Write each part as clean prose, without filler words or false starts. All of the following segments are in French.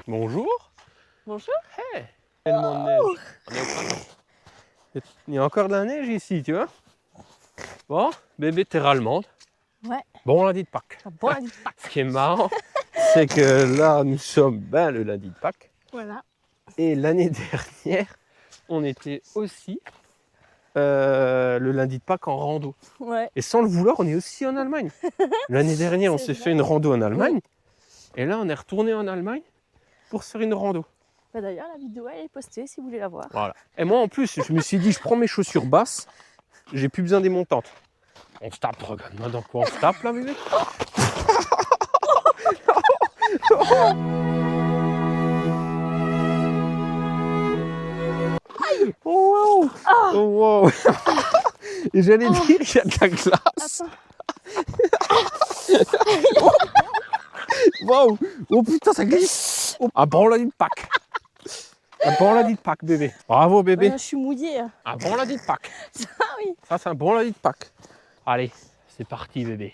Bonjour. Bonjour. Hey. Tellement de neige. On est au printemps. Il y a encore de la neige ici, tu vois. Bon, bébé terre allemande. Ouais. Bon lundi de Pâques. Un bon lundi de Pâques. Ce qui est marrant, c'est que là, nous sommes le lundi de Pâques. Voilà. Et l'année dernière, on était aussi le lundi de Pâques en rando. Ouais. Et sans le vouloir, on est aussi en Allemagne. L'année dernière, on C'est s'est vrai. fait une rando en Allemagne. Et là, on est retourné en Allemagne pour se faire une rando. Bah d'ailleurs, la vidéo elle est postée si vous voulez la voir. Voilà. Et moi, en plus, je me suis dit, je prends mes chaussures basses, j'ai plus besoin des montantes. On se tape, regarde-moi dans quoi on se tape là, bébé. Oh wow! Oh wow! Et j'allais dire, il y a de la glace. Waouh! Oh putain, ça glisse! Oh, un bon lundi de Pâques. Un bon lundi de Pâques, bébé. Bravo, bébé. Ouais, je suis mouillée. Un bon lundi de Pâques. Ah oui. Ça, c'est un bon lundi de Pâques. Allez, c'est parti, bébé.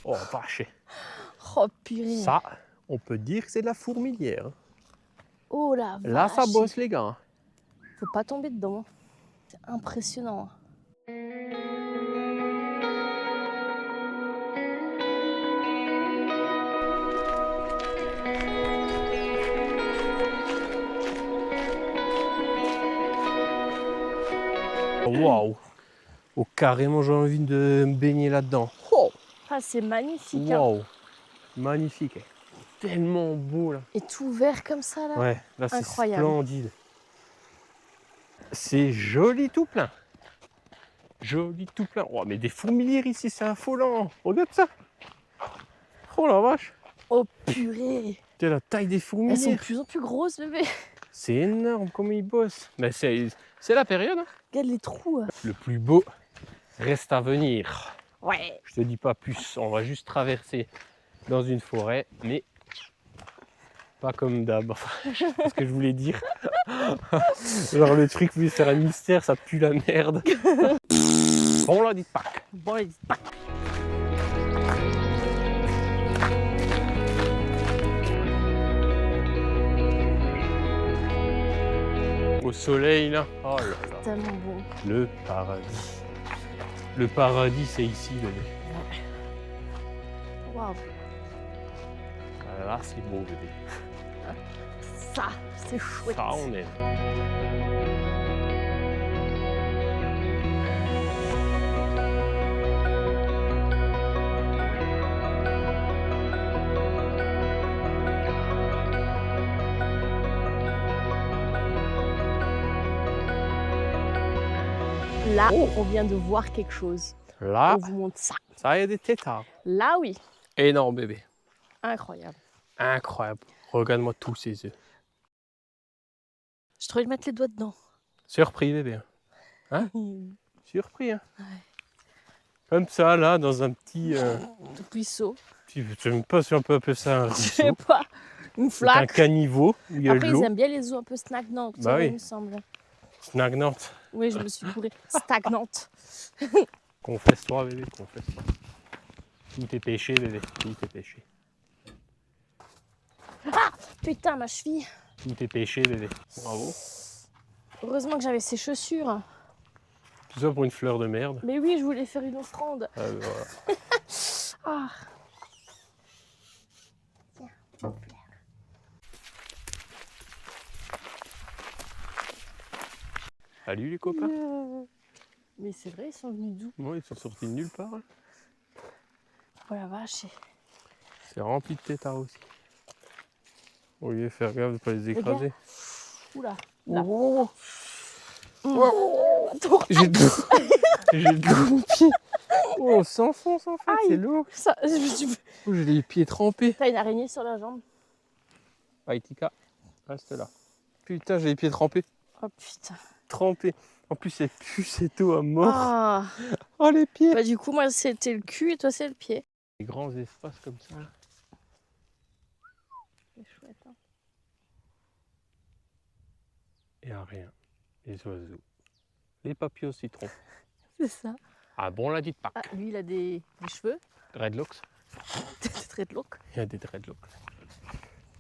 Oh, vache. Oh purée. Ça, on peut dire que c'est de la fourmilière. Oh la vache. Là, ça bosse, les gars. Faut pas tomber dedans. C'est impressionnant. Waouh! Oh, carrément, j'ai envie de me baigner là-dedans. Oh! Ah, c'est magnifique. Hein. Waouh! Magnifique. Tellement beau, là. Et tout vert comme ça là. Ouais, là, c'est Incroyable. splendide. C'est joli tout plein. Joli tout plein. Oh, mais des fourmilières ici, c'est affolant. Regarde ça. Oh la vache. Oh purée. C'est la taille des Elles sont de fourmilières. plus en plus grosses, bébé. C'est énorme comme ils bossent. Mais c'est la période. Hein. Regarde les trous. Le plus beau reste à venir. Ouais. Je te dis pas plus. On va juste traverser dans une forêt, mais pas comme d'hab. C'est ce que je voulais dire. Genre le truc, voulait faire un mystère, ça pue la merde. Bon lundi de Pâques. Bon lundi de Pâques. Au soleil là. Oh là là. Tellement bon. Le paradis. Le paradis, c'est ici, bébé. Waouh. Ah, là, c'est beau, bébé. Ça, c'est chouette. Ça, on aime. Là, on vient de voir quelque chose. Là, On vous montre ça. ça, il y a des tétards. Là, oui. Énorme, bébé. Incroyable. Incroyable. Regarde-moi tous ces œufs. Je te de mettre les doigts dedans. Surpris, bébé. Hein? Surpris, hein? Ouais. Comme ça, là, dans un petit... Tout ruisseau. Je ne sais même pas si on peut appeler ça un Je ruisseau. sais pas. Une C'est un flaque. caniveau où il y a Après, de ils l'eau. aiment bien les eaux un peu stagnantes, Bah oui. il me semble. Stagnante. Oui, je me suis courée. Stagnante. Confesse-toi, bébé, confesse-toi. Tout est péché, bébé. Tout est péché. Ah, putain, ma cheville. Tout est péché, bébé. Bravo. Heureusement que j'avais ces chaussures. Tout ça pour une fleur de merde. Mais oui, je voulais faire une offrande. Voilà. Ah. Salut les copains. Mais c'est vrai, ils sont venus d'où? Bon, ils sont sortis de nulle part. Hein. Oh la vache. C'est rempli de tétards aussi. Au lieu de faire gaffe de ne pas les écraser. Oula. Là. Oh. Attends. J'ai de l'eau. J'ai de l'eau aux pieds. Oh, s'enfonce en fait, c'est lourd. Ça, je me suis... Oh, j'ai les pieds trempés. T'as une araignée sur la jambe. Aitika, reste là. Putain, j'ai les pieds trempés. Oh putain. Trempés. En plus, c'est pue cette eau à mort. Ah. Oh, les pieds. Bah du coup, moi, c'était le cul et toi, c'est le pied. Des grands espaces comme ça. C'est chouette, hein. Il n'y a rien. Les oiseaux. Les papillons citron. C'est ça. Ah bon, l'a dit de Pâques. Ah, lui, il a des cheveux. Dreadlocks. C'est très long. Il y a des dreadlocks.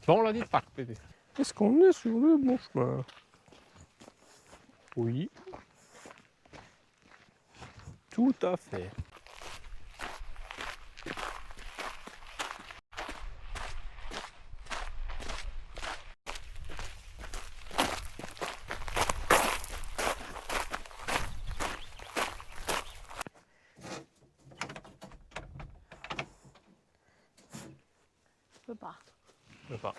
Bon, l'a dit de Pâques, bébé. Est-ce qu'on est sur le bon chemin? Oui. Tout à fait. Je peux pas. Je sais pas.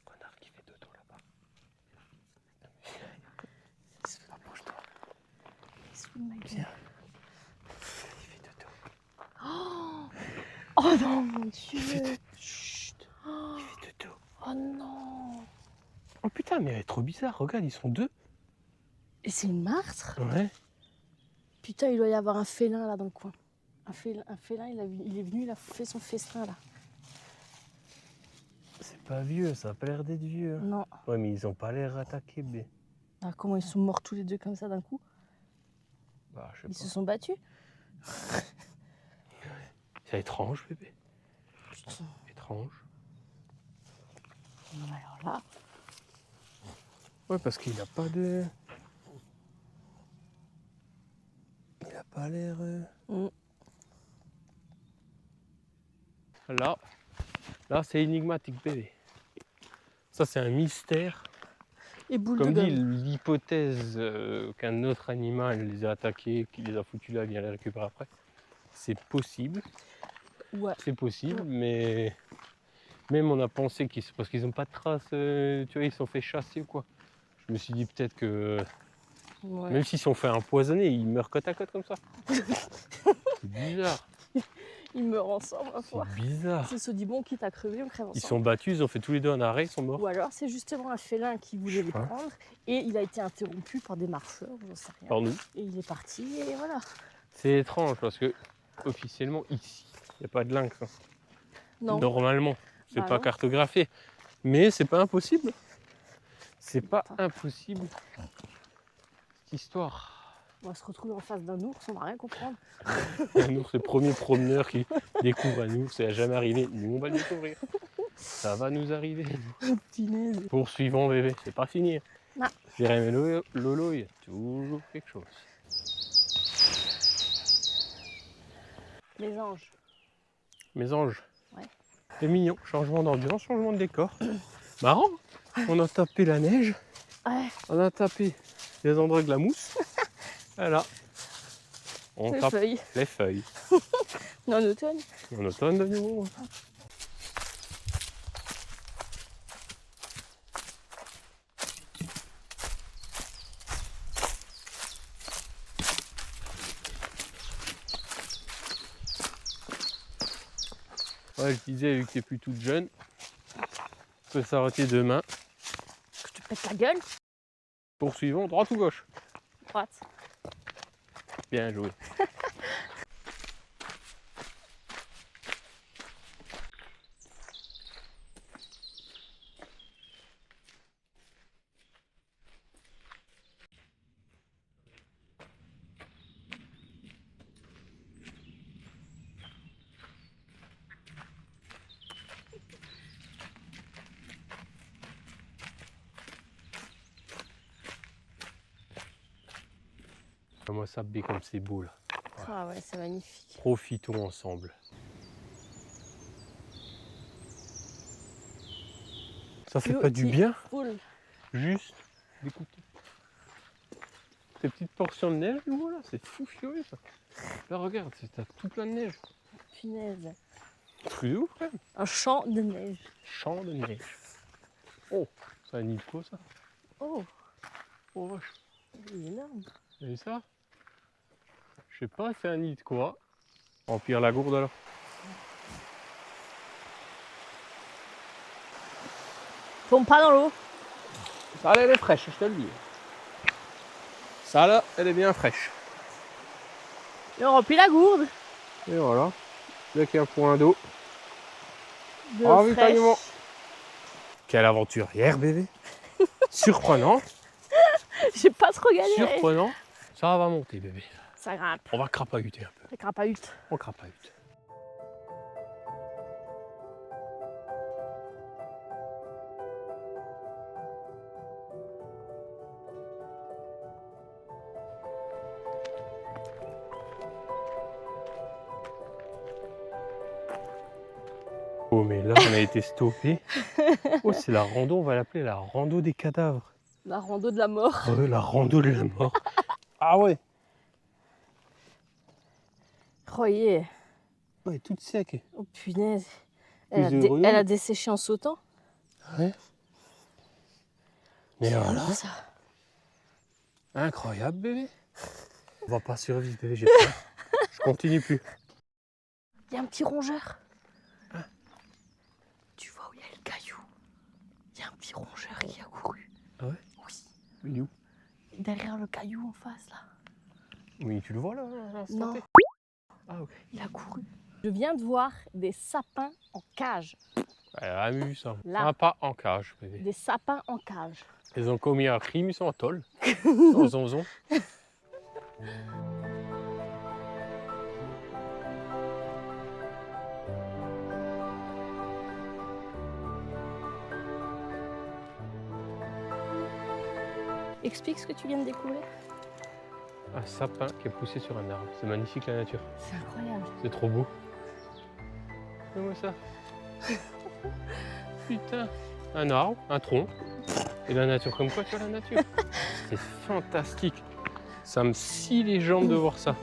Connard qui fait dodo là-bas. Approche-toi. Il se fout de ma gueule. Viens. Il fait dodo. Oh non, mon Il fait Dieu. dodo. Chut. Il fait dodo. Oh non. Oh putain, mais elle est trop bizarre. Regarde, ils sont deux. Et c'est une martre? Ouais. Putain, il doit y avoir un félin là dans le coin. Un félin, il est venu, il a fait son festin là. C'est pas vieux, ça a pas l'air d'être vieux. Non. Ouais, mais ils ont pas l'air attaqués, bébé. Ah, comment ils sont morts tous les deux comme ça d'un coup? Bah, je Ils sais se pas. sont battus? C'est étrange, bébé. Putain. Étrange. Non, alors là. Ouais, parce qu'il a pas de... Il a pas l'air... Là, c'est énigmatique, bébé. Ça, c'est un mystère. Et boule Comme de dit, gomme. l'hypothèse qu'un autre animal les a attaqués, qui les a foutus là, vient les récupérer après, c'est possible. Ouais. C'est possible, Ouais. mais même on a pensé qu'ils... Parce qu'ils n'ont pas de traces, tu vois, ils se sont fait chasser ou quoi. Je me suis dit peut-être que... Ouais. Même s'ils se sont fait empoisonner, ils meurent côte à côte comme ça. C'est bizarre. Ils meurent ensemble, ma foi. C'est bizarre. Ils se disent bon, quitte à crever, on crève ensemble. Ils sont battus, ils ont fait tous les deux un arrêt, ils sont morts. Ou alors c'est justement un félin qui voulait les Ouais. prendre et il a été interrompu par des marcheurs, j'en sais rien. Par nous. Et il est parti et voilà. C'est étrange parce que officiellement ici, il n'y a pas de lynx. Hein. Non. Normalement, c'est Bah pas non. cartographié. Mais c'est pas impossible. C'est pas Putain. impossible. Cette histoire. On va se retrouver en face d'un ours, on va rien comprendre. Un ours, le premier promeneur qui découvre un ours, ça n'a jamais arrivé. Nous, on va le découvrir. Ça va nous arriver. Punaise. Poursuivons, bébé, c'est pas fini. Non. Jérémy Lolo, il y a toujours quelque chose. Les anges. Mes anges. Ouais. C'est mignon. Changement d'ambiance, changement de décor. Marrant. On a tapé la neige. Ouais. On a tapé les endroits de la mousse. Voilà. On Les tape feuilles. les feuilles. En automne. En automne de nouveau. Ouais, je disais, vu que t'es plus toute jeune, on peut s'arrêter demain. Je te pète la gueule. Poursuivons, droite ou gauche? Droite. Bien joué. Comment ça bé comme c'est beau là. Ah ouais, c'est magnifique. Profitons ensemble. Ça fait pas du bien, Cool. juste d'écouter ces petites portions de neige, voilà, c'est fou furieux ça. Là regarde, t'as tout plein de neige. Punaise. Truc de ouf quand même. Un champ de neige. Champ de neige. Oh, ça a ni de quoi ça? Oh, Oh vache. il est énorme. Et ça? Je sais pas, c'est un nid de quoi? Remplir la gourde alors. Tombe pas dans l'eau. Ça là, elle est fraîche, je te le dis. Ça là, elle est bien fraîche. Et on remplit la gourde. Et voilà. Dès qu'il y a un point d'eau. De Ravitaillement. fraîche. Quelle aventurière, bébé. Surprenant. J'ai pas trop galéré. Surprenant. Ça va monter, bébé. Ça grimpe. On va crapahuter un peu. Ça crapahute. On crapahute. Oh mais là on a été stoppé. Oh c'est la rando, on va l'appeler la rando des cadavres. La rando de la mort. Oh, la rando de la mort. Ah ouais. Croyez. Ouais, toute sec. Oh punaise. Plus de bruit. Elle a desséché en sautant. Ouais. Mais voilà. Ça. Incroyable bébé. On va pas survivre bébé, j'ai peur. Je continue plus. Il y a un petit rongeur. Tu vois où il y a le caillou? Il y a un petit rongeur qui a couru. Ah ouais? Oui. Il est où? Derrière le caillou en face là. Oui, tu le vois là, Non. Ah ok. Il a couru. Je viens de voir des sapins en cage. Elle a jamais vu ça. Là. Ça va pas en cage bébé. Des sapins en cage. Ils ont commis un crime, ils sont en tôle. Sans zonzon. Explique ce que tu viens de découvrir. Un sapin qui est poussé sur un arbre. C'est magnifique la nature. C'est incroyable. C'est trop beau. Fais-moi ça. Putain. Un arbre, un tronc. Et la nature comme quoi tu vois la nature. C'est fantastique. Ça me scie les jambes de voir ça.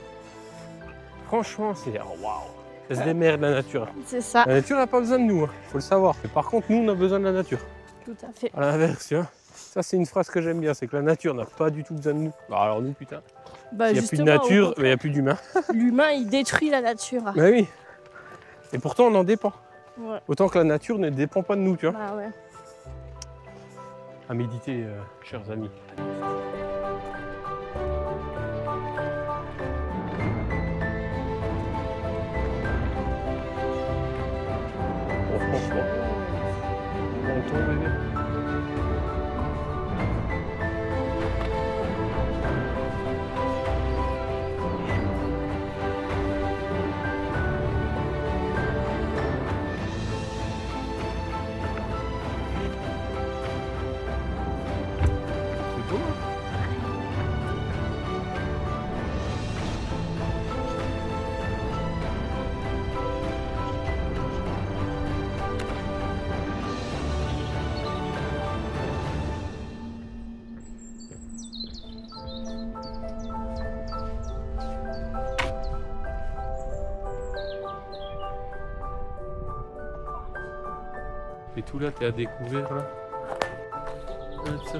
Franchement, c'est waouh. Ça se démerde la nature. C'est ça. La nature n'a pas besoin de nous, faut le savoir. Mais par contre, nous, on a besoin de la nature. Tout à fait. À l'inverse, tu vois. Ça, c'est une phrase que j'aime bien, c'est que la nature n'a pas du tout besoin de nous. Bah, alors nous, putain, Bah, il n'y a plus de nature, il n'y a plus d'humains. L'humain, il détruit la nature. Mais oui. Et pourtant, on en dépend. Ouais. Autant que la nature ne dépend pas de nous, tu vois. Bah ouais. À méditer, chers amis. Bon, franchement, on tombe, bébé. C'est beau, hein. Et tout là, t'es à découvert là. Regarde ça.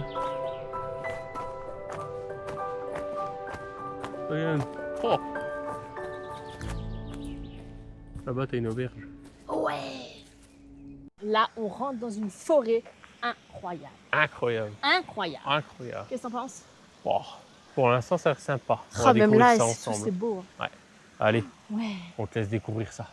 Regarde. Oh. Là-bas, t'as une auberge. Ouais. Là, on rentre dans une forêt incroyable. Incroyable. Incroyable. Incroyable. Qu'est-ce que t'en penses? Oh. Pour l'instant, ça a l'air sympa. On Oh, va même découvrir là, ça c'est ensemble. beau. Allez, Ouais. on te laisse découvrir ça.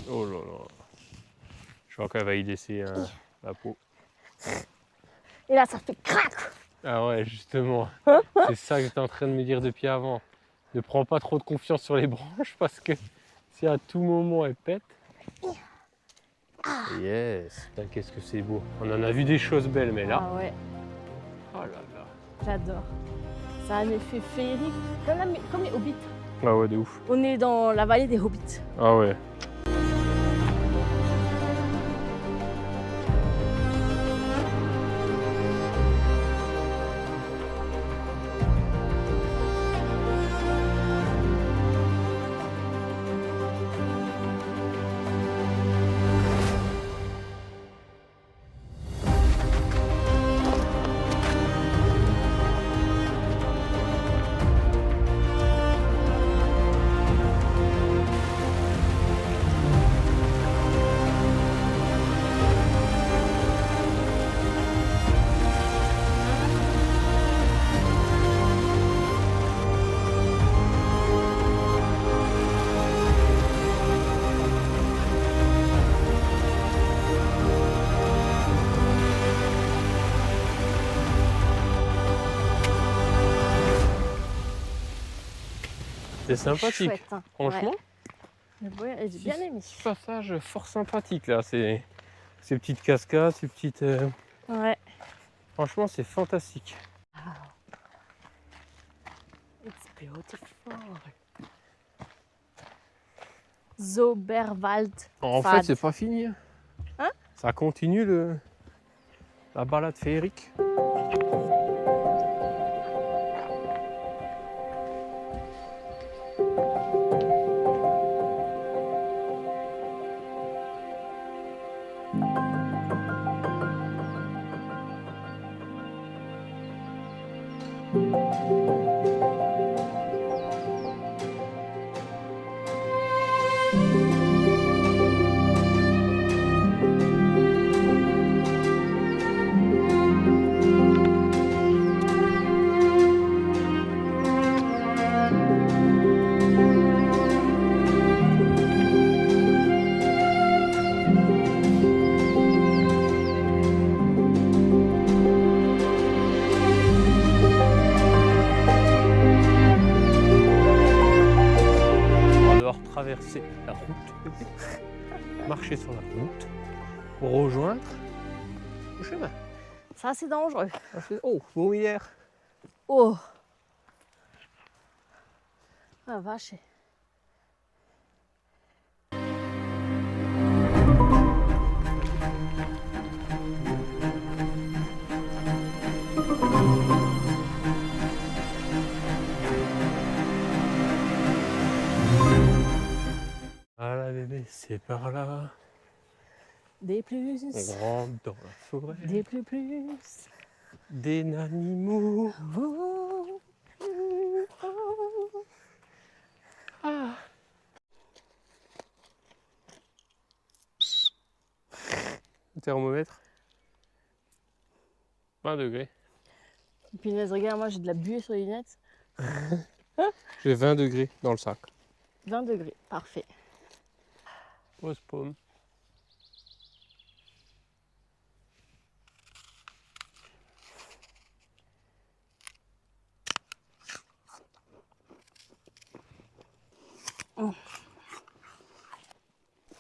Oh là là. Je crois qu'elle va y laisser la peau. Et là, ça fait crac. Ah ouais, justement. C'est ça que j'étais en train de me dire depuis avant. Ne prends pas trop de confiance sur les branches parce que si à tout moment elle pète. Yes. Putain, qu'est-ce que c'est beau. On en a vu des choses belles, mais là. Ah ouais, Oh là là. j'adore. Ça a un effet féerique, comme les hobbits. Ah ouais, de ouf. On est dans la vallée des hobbits. Ah ouais. C'est sympathique. chouette, hein. Franchement, Ouais, j'ai bien aimé. petit passage fort sympathique là. Ces petites cascades, ces petites. Ouais. Franchement, c'est fantastique. It's beautiful. Zoberwald. En Fad. fait, c'est pas fini. Hein? Ça continue la balade féerique. Traverser la route, marcher sur la route pour rejoindre le chemin. Ça, c'est dangereux. Oh, fourmilière. Oh. Ah, vache. Voilà bébé, c'est par là. Des plus. On rentre dans la forêt. Des plus. Des animaux. Oh. Ah. Le thermomètre. 20 degrés. Punaise, regarde, moi j'ai de la buée sur les lunettes. J'ai 20 degrés dans le sac. 20 degrés, parfait. Pause pomme. Oh.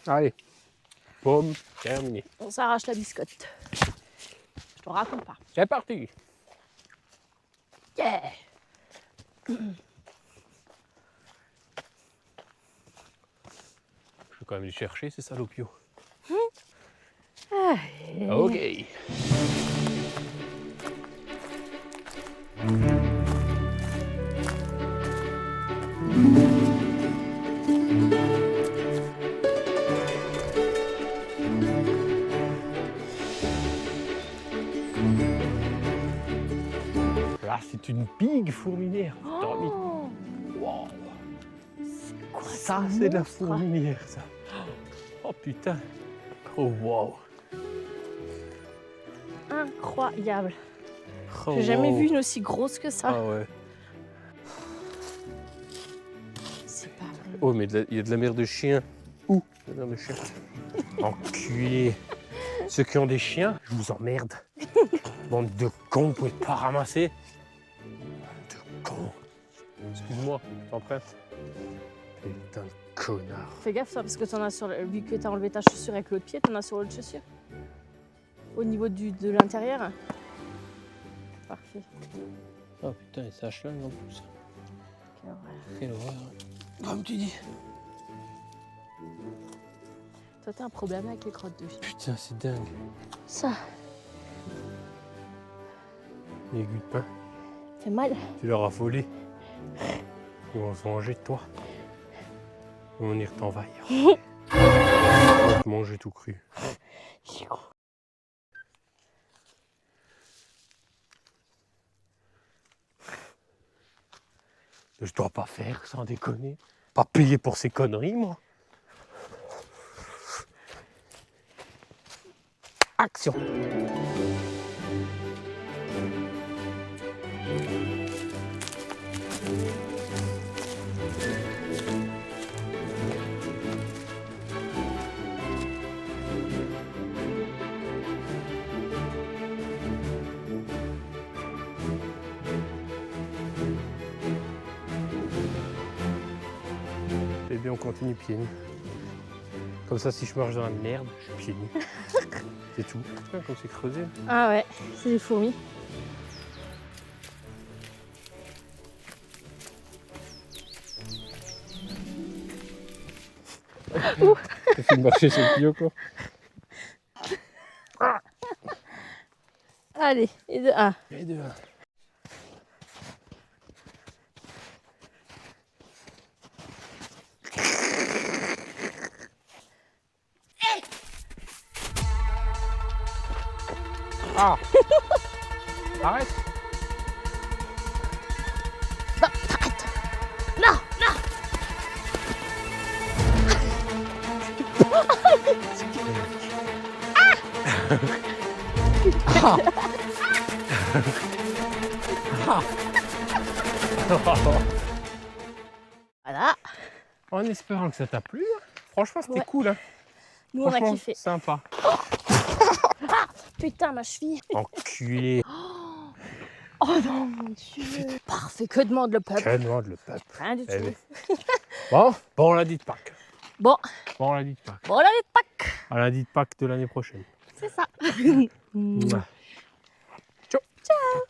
Allez, pomme terminée. On s'arrache la biscotte. Je te raconte pas. C'est parti. Yeah. Je vais quand même les chercher, ces salopios. Ok. Là, c'est une big fourmilière. Oh. Wow. Quoi, Ça, ce c'est de la monstre? fourmilière, ça. Oh putain. Oh wow. Incroyable. Oh, J'ai jamais wow. vu une aussi grosse que ça. Ah ouais. C'est pas vrai. Oh, mais il y a de la merde de chien. Où de la merde de chien. Enculé. Ceux qui ont des chiens, je vous emmerde. Bande de cons, vous pouvez pas ramasser. Bande de cons. Excuse-moi, je t'emprunte. Putain de connard. Fais gaffe, toi, parce que t'en as sur le... vu que t'as enlevé ta chaussure avec l'autre pied, t'en as sur l'autre chaussure. Au niveau de l'intérieur. Parfait. Oh putain, il s'achlingue en plus. Quelle horreur. Quelle horreur. Comme tu dis. Toi, t'as un problème avec les crottes de chien. Putain, c'est dingue. Ça Les aiguilles de pain, fait mal. tu leur as volé. Ils vont se venger de toi. Ils vont venir t'envahir. Ils vont te manger tout cru. Je dois pas faire, sans déconner. Pas payer pour ces conneries, moi. Action. Eh bien, on continue pieds nus. Comme ça, si je marche dans la merde, je suis pieds nus. C'est tout. Putain, comme c'est creusé. Ah ouais, c'est des fourmis. Ça fait marcher sur le pied, quoi. Allez, et de 1. Et de là. Ah. Arrête. Non, arrête. Non, non. Ah. Voilà. En espérant que ça t'a plu. Franchement, c'était Ouais. cool. Hein. Nous, on a Franchement, kiffé. sympa. Putain, ma cheville. Enculé. Oh non, mon Dieu. Parfait. Que demande le peuple? Que demande le peuple. Rien du tout. Eh ben. Bon, lundi de Pâques. Bon, Bon, lundi de Pâques. bon, l'année de Pâques. À lundi de Pâques de l'année prochaine. C'est ça. Mouah. Ciao. Ciao.